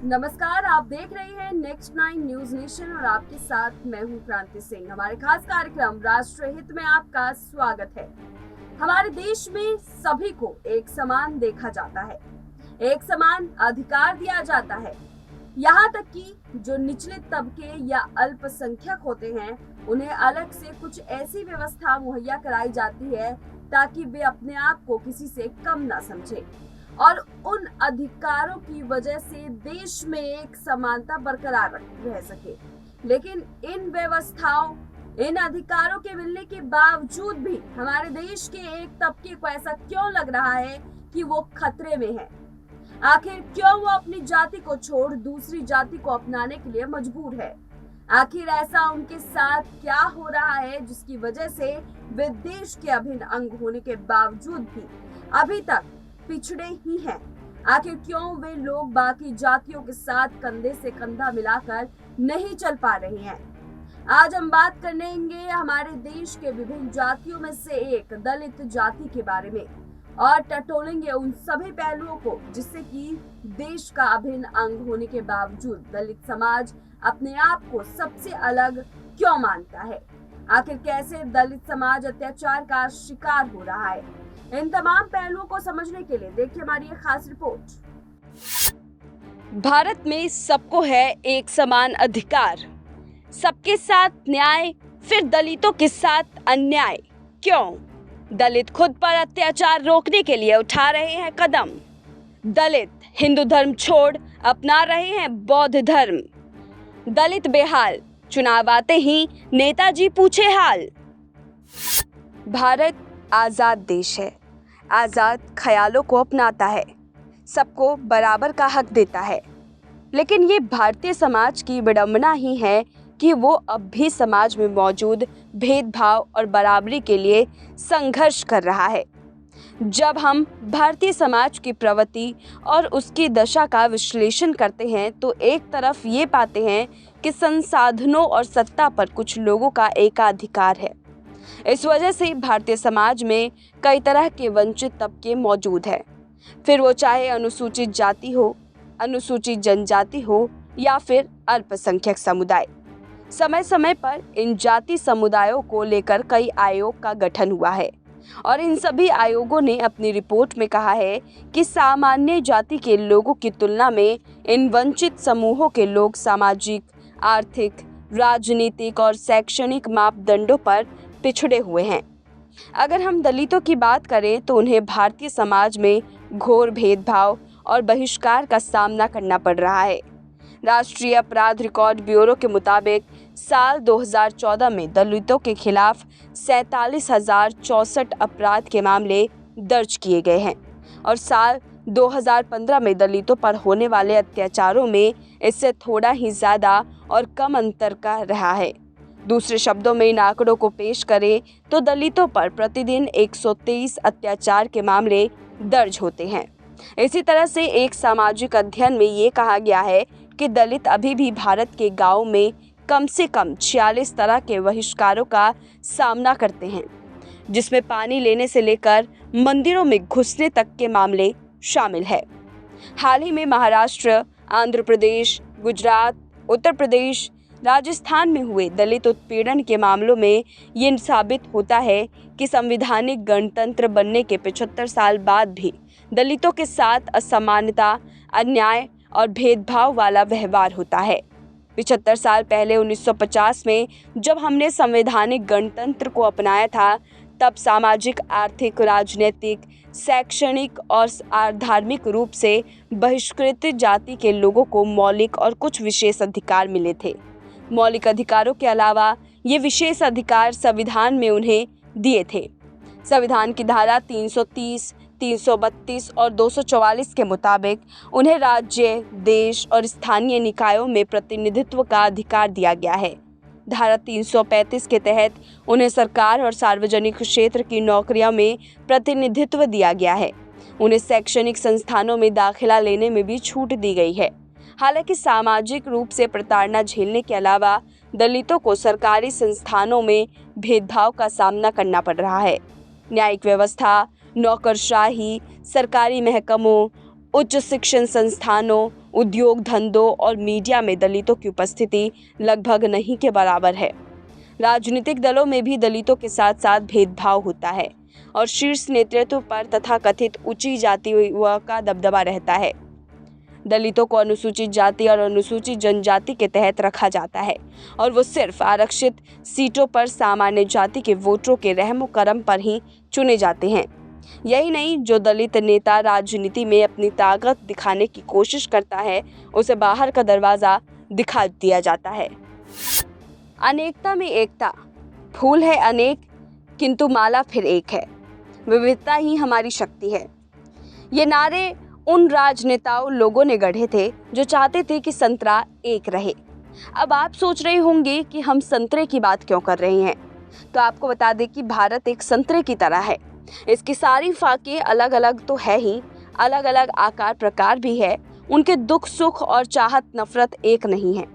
नमस्कार, आप देख रहे हैं नेक्स्ट 9 न्यूज नेशन और आपके साथ मैं हूं क्रांति सिंह। हमारे खास कार्यक्रम राष्ट्र हित में आपका स्वागत है। हमारे देश में सभी को एक समान देखा जाता है, एक समान अधिकार दिया जाता है। यहाँ तक कि जो निचले तबके या अल्पसंख्यक होते हैं उन्हें अलग से कुछ ऐसी व्यवस्था मुहैया कराई जाती है ताकि वे अपने आप को किसी से कम ना समझे और उन अधिकारों की वजह से देश में एक समानता बरकरार रह सके। लेकिन इन व्यवस्थाओं, इन अधिकारों के मिलने के बावजूद भी हमारे देश के एक तबके को ऐसा क्यों लग रहा है कि वो खतरे में है? आखिर क्यों वो अपनी जाति को छोड़ दूसरी जाति को अपनाने के लिए मजबूर है? आखिर ऐसा उनके साथ क्या हो रहा है जिसकी वजह से वे देश के अभिन्न अंग होने के बावजूद भी अभी तक पिछड़े ही हैं? आखिर क्यों वे लोग बाकी जातियों के साथ कंधे से कंधा मिलाकर नहीं चल पा रहे हैं? आज हम बात करेंगे हमारे देश के विभिन्न जातियों में से एक दलित जाति के बारे में और टटोलेंगे उन सभी पहलुओं को जिससे कि देश का अभिन्न अंग होने के बावजूद दलित समाज अपने आप को सबसे अलग क्यों मानता है। आखिर कैसे दलित समाज अत्याचार का शिकार हो रहा है? इन तमाम पहलुओं को समझने के लिए देखिए हमारी एक खास रिपोर्ट। भारत में सबको है एक समान अधिकार, सबके साथ न्याय, फिर दलितों के साथ अन्याय क्यों? दलित खुद पर अत्याचार रोकने के लिए उठा रहे हैं कदम। दलित हिंदू धर्म छोड़ अपना रहे हैं बौद्ध धर्म। दलित बेहाल, चुनाव आते ही नेताजी पूछे हाल। भारत आजाद देश है, आजाद ख्यालों को अपनाता है, सबको बराबर का हक देता है। लेकिन ये भारतीय समाज की विडंबना ही है कि वो अब भी समाज में मौजूद भेदभाव और बराबरी के लिए संघर्ष कर रहा है। जब हम भारतीय समाज की प्रवृत्ति और उसकी दशा का विश्लेषण करते हैं तो एक तरफ ये पाते हैं कि संसाधनों और सत्ता पर कुछ लोगों का एकाधिकार है। इस वजह से भारतीय समाज में कई तरह के वंचित तबके मौजूद हैं, फिर वो चाहे अनुसूचित जाति हो, अनुसूचित जनजाति हो या फिर अल्पसंख्यक समुदाय। समय समय पर इन जाति समुदायों को लेकर कई आयोग का गठन हुआ है और इन सभी आयोगों ने अपनी रिपोर्ट में कहा है कि सामान्य जाति के लोगों की तुलना में इन वंचित समूहों के लोग सामाजिक, आर्थिक, राजनीतिक और शैक्षणिक मापदंडों पर पिछड़े हुए हैं। अगर हम दलितों की बात करें तो उन्हें भारतीय समाज में घोर भेदभाव और बहिष्कार का सामना करना पड़ रहा है। राष्ट्रीय अपराध रिकॉर्ड ब्यूरो के मुताबिक साल 2014 में दलितों के खिलाफ 47,064 अपराध के मामले दर्ज किए गए हैं और साल 2015 में दलितों पर होने वाले अत्याचारों में इससे थोड़ा ही ज़्यादा और कम अंतर का रहा है। दूसरे शब्दों में इन आंकड़ों को पेश करें तो दलितों पर प्रतिदिन 123 अत्याचार के मामले दर्ज होते हैं। इसी तरह से एक सामाजिक अध्ययन में ये कहा गया है कि दलित अभी भी भारत के गांवों में कम से कम 46 तरह के बहिष्कारों का सामना करते हैं, जिसमें पानी लेने से लेकर मंदिरों में घुसने तक के मामले शामिल है। हाल ही में महाराष्ट्र, आंध्र प्रदेश, गुजरात, उत्तर प्रदेश, राजस्थान में हुए दलित उत्पीड़न के मामलों में ये साबित होता है कि संवैधानिक गणतंत्र बनने के 75 साल बाद भी दलितों के साथ असमानता, अन्याय और भेदभाव वाला व्यवहार होता है। 75 साल पहले 1950 में जब हमने संवैधानिक गणतंत्र को अपनाया था तब सामाजिक, आर्थिक, राजनीतिक, शैक्षणिक और धार्मिक रूप से बहिष्कृत जाति के लोगों को मौलिक और कुछ विशेष अधिकार मिले थे। मौलिक अधिकारों के अलावा ये विशेष अधिकार संविधान में उन्हें दिए थे। संविधान की धारा 330, 332 और 244 के मुताबिक उन्हें राज्य, देश और स्थानीय निकायों में प्रतिनिधित्व का अधिकार दिया गया है। धारा 335 के तहत उन्हें सरकार और सार्वजनिक क्षेत्र की नौकरियों में प्रतिनिधित्व दिया गया है। उन्हें शैक्षणिक संस्थानों में दाखिला लेने में भी छूट दी गई है। हालांकि सामाजिक रूप से प्रताड़ना झेलने के अलावा दलितों को सरकारी संस्थानों में भेदभाव का सामना करना पड़ रहा है। न्यायिक व्यवस्था, नौकरशाही, सरकारी महकमों, उच्च शिक्षण संस्थानों उद्योग धंधों और मीडिया में दलितों की उपस्थिति लगभग नहीं के बराबर है। राजनीतिक दलों में भी दलितों के साथ साथ भेदभाव होता है और शीर्ष नेतृत्व पर तथाकथित ऊंची जाति का दबदबा रहता है। दलितों को अनुसूचित जाति और अनुसूचित जनजाति के तहत रखा जाता है और वो सिर्फ आरक्षित सीटों पर सामान्य जाति के वोटरों के रहमो करम पर ही चुने जाते हैं। यही नहीं, जो दलित नेता राजनीति में अपनी ताकत दिखाने की कोशिश करता है उसे बाहर का दरवाजा दिखा दिया जाता है। अनेकता में एकता, फूल है अनेक किंतु माला फिर एक है, विविधता ही हमारी शक्ति है। ये नारे उन राजनेताओं लोगों ने गढ़े थे जो चाहते थे कि संतरा एक रहे। अब आप सोच रहे होंगे कि हम संतरे की बात क्यों कर रहे हैं, तो आपको बता दें कि भारत एक संतरे की तरह है। इसकी सारी फाके अलग अलग तो है ही, अलग अलग आकार प्रकार भी है। उनके दुख सुख और चाहत नफरत एक नहीं है।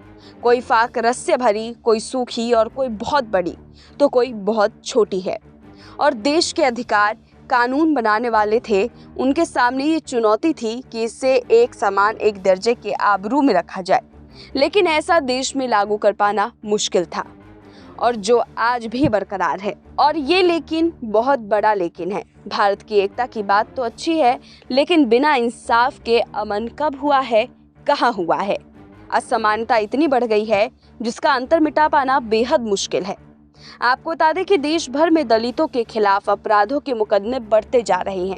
कोई फाक रस से भरी, कोई सूखी और कोई बहुत बड़ी तो कोई बहुत छोटी है। और देश के अधिकार कानून बनाने वाले थे, उनके सामने ये चुनौती थी कि इसे एक समान एक दर्जे के आबरू में रखा जाए, लेकिन ऐसा देश में लागू कर पाना मुश्किल था और जो आज भी बरकरार है। और ये लेकिन बहुत बड़ा लेकिन है। भारत की एकता की बात तो अच्छी है, लेकिन बिना इंसाफ के अमन कब हुआ है, कहाँ हुआ है। असमानता इतनी बढ़ गई है जिसका अंतर मिटा पाना बेहद मुश्किल है। आपको बता दें कि देश भर में दलितों के खिलाफ अपराधों के मुकदमे बढ़ते जा रहे हैं।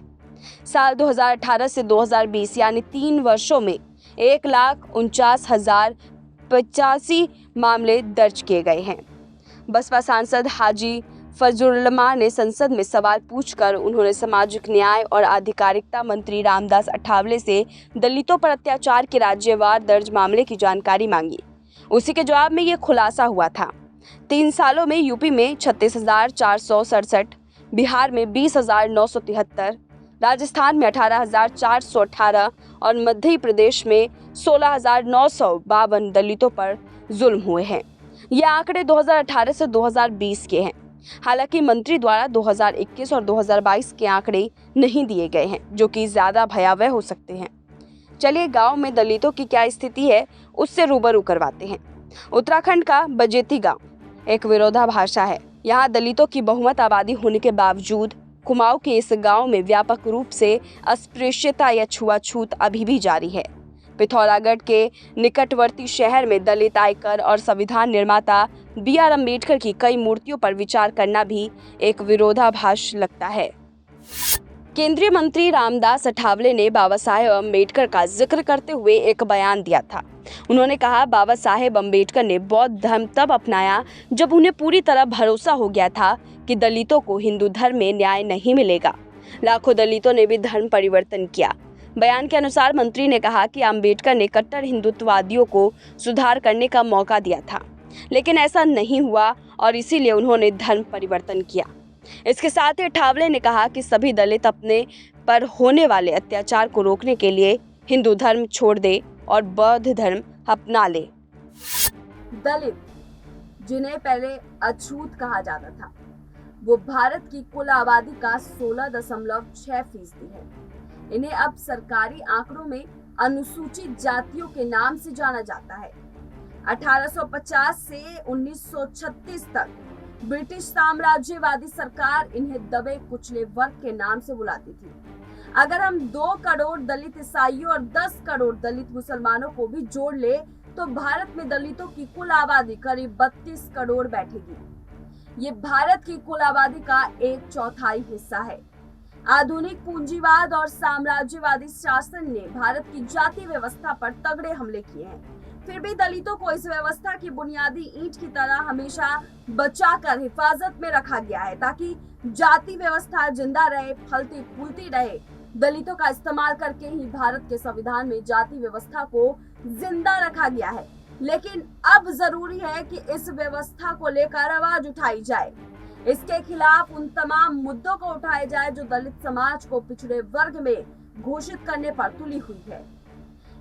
साल 2018 से 2020 यानी 3 वर्षों में 1,49,085 मामले दर्ज किए गए हैं। बसपा सांसद हाजी फजलुर्रहमान ने संसद में सवाल पूछकर उन्होंने सामाजिक न्याय और आधिकारिता मंत्री रामदास अठावले से दलितों पर अत्याचार के राज्यवार दर्ज मामले की जानकारी मांगी। उसी के जवाब में ये खुलासा हुआ था। 3 सालों में यूपी में 36,467, बिहार में 20,973, राजस्थान में 18,418 और मध्य प्रदेश में 16,952 दलितों पर जुल्म हुए हैं। ये आंकड़े 2018 से 2020 के हैं। हालांकि मंत्री द्वारा 2021 और 2022 के आंकड़े नहीं दिए गए हैं, जो कि ज़्यादा भयावह हो सकते हैं। चलिए गांव में दलितों की क्या स्थिति है उससे रूबरू करवाते हैं। उत्तराखंड का बजेती गांव एक विरोधाभास है। यहाँ दलितों की बहुमत आबादी होने के बावजूद कुमाऊं के इस गांव में व्यापक रूप से अस्पृश्यता या छुआछूत अभी भी जारी है। पिथौरागढ़ के निकटवर्ती शहर में दलित आयकर और संविधान निर्माता BR अम्बेडकर की कई मूर्तियों पर विचार करना भी एक विरोधाभास लगता है। केंद्रीय मंत्री रामदास अठावले ने बाबा साहेब अम्बेडकर का जिक्र करते हुए एक बयान दिया था। उन्होंने कहा, बाबा साहेब अम्बेडकर ने बौद्ध धर्म तब अपनाया जब उन्हें पूरी तरह भरोसा हो गया था कि दलितों को हिंदू धर्म में न्याय नहीं मिलेगा। लाखों दलितों ने भी धर्म परिवर्तन किया। बयान के अनुसार मंत्री ने कहा कि अम्बेडकर ने कट्टर हिंदुत्ववादियों को सुधार करने का मौका दिया था, लेकिन ऐसा नहीं हुआ और इसीलिए उन्होंने धर्म परिवर्तन किया। इसके साथ ही अठावले ने कहा कि सभी दलित अपने पर होने वाले अत्याचार को रोकने के लिए हिंदू धर्म छोड़ दे और बौद्ध धर्म अपना ले। दलित, जिन्हें पहले अछूत कहा जाता था, वो भारत की कुल आबादी का 16.6% है। इन्हें अब सरकारी आंकड़ों में अनुसूचित जातियों के नाम से जाना जाता है। 1850 से 1936 तक ब्रिटिश साम्राज्यवादी सरकार इन्हें दबे कुचले वर्ग के नाम से बुलाती थी। अगर हम 2 करोड़ दलित ईसाइयों और 10 करोड़ दलित मुसलमानों को भी जोड़ ले तो भारत में दलितों की कुल आबादी करीब 32 करोड़ बैठेगी। ये भारत की कुल आबादी का 1/4 हिस्सा है। आधुनिक पूंजीवाद और साम्राज्यवादी शासन ने भारत की जाति व्यवस्था पर तगड़े हमले किए हैं। फिर भी दलितों को इस व्यवस्था की बुनियादी ईंट की तरह हमेशा बचाकर हिफाजत में रखा गया है ताकि जाति व्यवस्था जिंदा रहे, फलती फूलती रहे। दलितों का इस्तेमाल करके ही भारत के संविधान में जाति व्यवस्था को जिंदा रखा गया है। लेकिन अब जरूरी है कि इस व्यवस्था को लेकर आवाज उठाई जाए। इसके खिलाफ उन तमाम मुद्दों को उठाया जाए जो दलित समाज को पिछड़े वर्ग में घोषित करने पर तुली हुई है।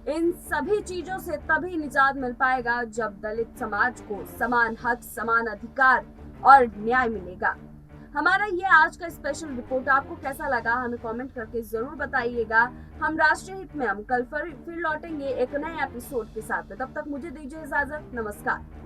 इन सभी चीजों से तभी निजात मिल पाएगा जब दलित समाज को समान हक, समान अधिकार और न्याय मिलेगा। हमारा ये आज का स्पेशल रिपोर्ट आपको कैसा लगा हमें कमेंट करके जरूर बताइएगा। हम राष्ट्रीय हित में हम कल फिर लौटेंगे एक नए एपिसोड के साथ। तब तक मुझे दीजिए इजाजत। नमस्कार।